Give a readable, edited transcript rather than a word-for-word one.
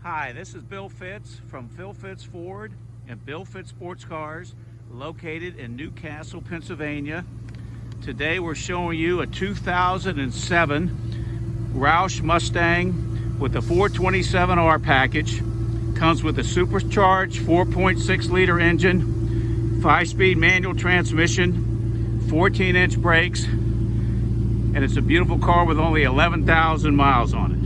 Hi, this is Bill Fitz from Phil Fitz Ford and Bill Fitz Sports Cars, located in Newcastle, Pennsylvania. Today we're showing you a 2007 Roush Mustang with a 427R package. Comes with a supercharged 4.6 liter engine, 5-speed manual transmission, 14-inch brakes, and it's a beautiful car with only 11,000 miles on it.